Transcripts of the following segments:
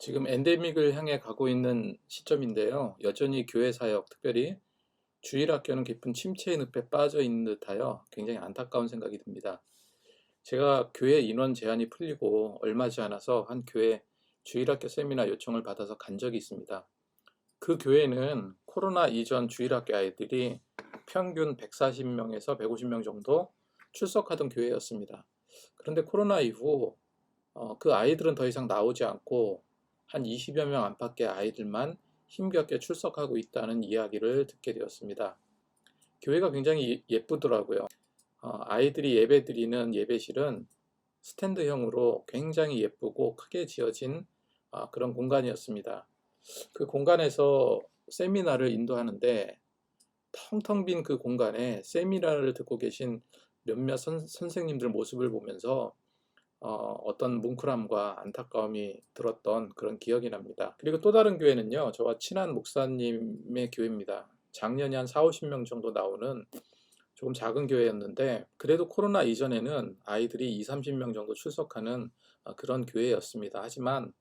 지금 엔데믹을 향해 가고 있는 시점인데요. 여전히 교회 사역, 특별히 주일학교는 깊은 침체의 늪에 빠져 있는 듯하여 굉장히 안타까운 생각이 듭니다. 제가 교회 인원 제한이 풀리고 얼마 지 않아서 한 교회 주일학교 세미나 요청을 받아서 간 적이 있습니다. 그 교회는 코로나 이전 주일학교 아이들이 평균 140명에서 150명 정도 출석하던 교회였습니다. 그런데 코로나 이후 그 아이들은 더 이상 나오지 않고 한 20여 명 안팎의 아이들만 힘겹게 출석하고 있다는 이야기를 듣게 되었습니다. 교회가 굉장히 예쁘더라고요. 아이들이 예배 드리는 예배실은 스탠드형으로 굉장히 예쁘고 크게 지어진 그런 공간이었습니다. 그 공간에서 세미나를 인도하는데 텅텅 빈 그 공간에 세미나를 듣고 계신 몇몇 선생님들 모습을 보면서 어떤 뭉클함과 안타까움이 들었던 그런 기억이 납니다. 그리고 또 다른 교회는요, 저와 친한 목사님의 교회입니다. 작년에 한 4, 50명 정도 나오는 조금 작은 교회였는데, 그래도 코로나 이전에는 아이들이 2, 30명 정도 출석하는 그런 교회였습니다. 하지만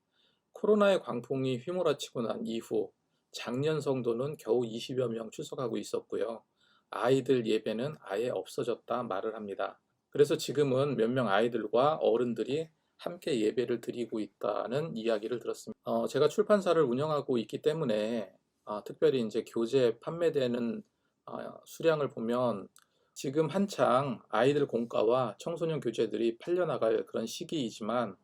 코로나의 광풍이 휘몰아치고 난 이후 작년 성도는 겨우 20여 명 출석하고 있었고요. 아이들 예배는 아예 없어졌다 말을 합니다. 그래서 지금은 몇 명 아이들과 어른들이 함께 예배를 드리고 있다는 이야기를 들었습니다. 제가 출판사를 운영하고 있기 때문에 특별히 이제 교재 판매되는 수량을 보면 지금 한창 아이들 공과와 청소년 교재들이 팔려나갈 그런 시기이지만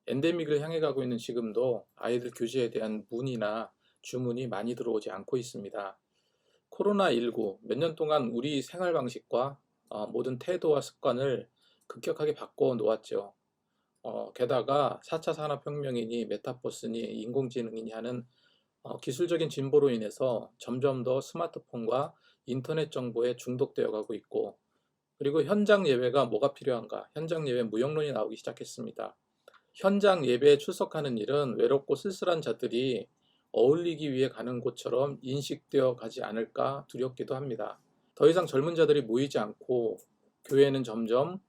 엔데믹을 향해 가고 있는 지금도 아이들 교재에 대한 문의나 주문이 많이 들어오지 않고 있습니다. 코로나19 몇 년 동안 우리 생활 방식과 모든 태도와 습관을 급격하게 바꿔 놓았죠. 게다가 4차 산업혁명이니 메타버스니 인공지능이니 하는 기술적인 진보로 인해서 점점 더 스마트폰과 인터넷 정보에 중독되어 가고 있고, 그리고 현장 예배가 뭐가 필요한가? 현장 예배 무용론이 나오기 시작했습니다. 현장 예배에 출석하는 일은 외롭고 쓸쓸한 자들이 어울리기 위해 가는 곳처럼 인식되어 가지 않을까 두렵기도 합니다. 더 이상 젊은 자들이 모이지 않고 교회는 점점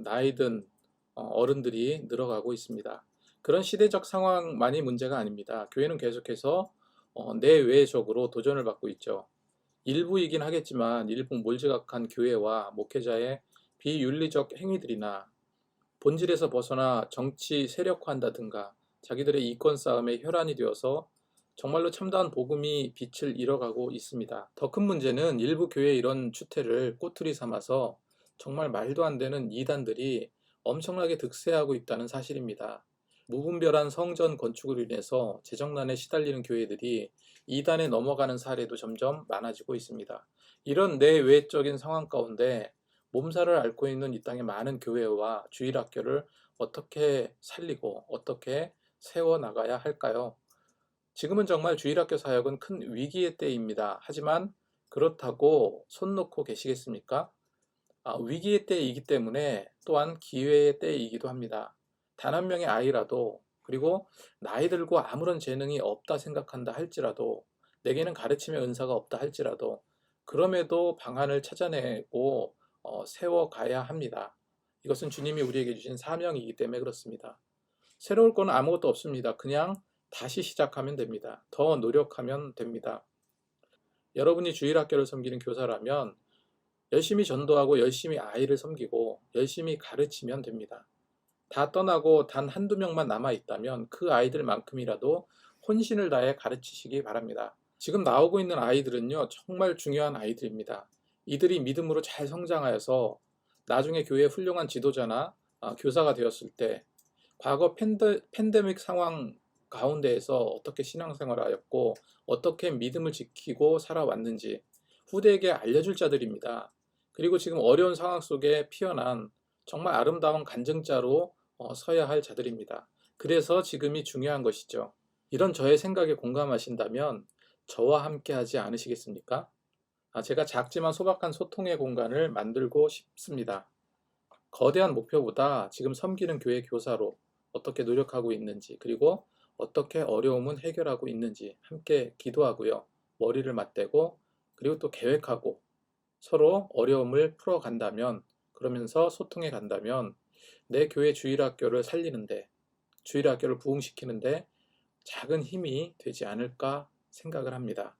나이 든 어른들이 늘어가고 있습니다. 그런 시대적 상황만이 문제가 아닙니다. 교회는 계속해서 내외적으로 도전을 받고 있죠. 일부이긴 하겠지만 일부 몰지각한 교회와 목회자의 비윤리적 행위들이나 본질에서 벗어나 정치 세력화한다든가 자기들의 이권 싸움에 혈안이 되어서 정말로 참다운 복음이 빛을 잃어가고 있습니다. 더 큰 문제는 일부 교회의 이런 추태를 꼬투리 삼아서 정말 말도 안 되는 이단들이 엄청나게 득세하고 있다는 사실입니다. 무분별한 성전 건축으로 인해서 재정난에 시달리는 교회들이 이단에 넘어가는 사례도 점점 많아지고 있습니다. 이런 내외적인 상황 가운데 몸살을 앓고 있는 이 땅의 많은 교회와 주일학교를 어떻게 살리고 어떻게 세워나가야 할까요? 지금은 정말 주일학교 사역은 큰 위기의 때입니다. 하지만 그렇다고 손 놓고 계시겠습니까? 위기의 때이기 때문에 또한 기회의 때이기도 합니다. 단 한 명의 아이라도, 그리고 나이 들고 아무런 재능이 없다 생각한다 할지라도, 내게는 가르침의 은사가 없다 할지라도 그럼에도 방안을 찾아내고 세워가야 합니다. 이것은 주님이 우리에게 주신 사명이기 때문에 그렇습니다. 새로울 건 아무것도 없습니다. 그냥 다시 시작하면 됩니다. 더 노력하면 됩니다. 여러분이 주일학교를 섬기는 교사라면 열심히 전도하고 열심히 아이를 섬기고 열심히 가르치면 됩니다. 다 떠나고 단 한두 명만 남아있다면 그 아이들만큼이라도 혼신을 다해 가르치시기 바랍니다. 지금 나오고 있는 아이들은요, 정말 중요한 아이들입니다. 이들이 믿음으로 잘 성장하여서 나중에 교회의 훌륭한 지도자나 교사가 되었을 때 과거 팬데믹 상황 가운데에서 어떻게 신앙생활을 하였고 어떻게 믿음을 지키고 살아왔는지 후대에게 알려줄 자들입니다. 그리고 지금 어려운 상황 속에 피어난 정말 아름다운 간증자로 서야 할 자들입니다. 그래서 지금이 중요한 것이죠. 이런 저의 생각에 공감하신다면 저와 함께 하지 않으시겠습니까? 제가 작지만 소박한 소통의 공간을 만들고 싶습니다. 거대한 목표보다 지금 섬기는 교회 교사로 어떻게 노력하고 있는지, 그리고 어떻게 어려움은 해결하고 있는지 함께 기도하고요. 머리를 맞대고, 그리고 또 계획하고 서로 어려움을 풀어간다면, 그러면서 소통해 간다면 내 교회 주일학교를 살리는데, 주일학교를 부흥시키는데 작은 힘이 되지 않을까 생각을 합니다.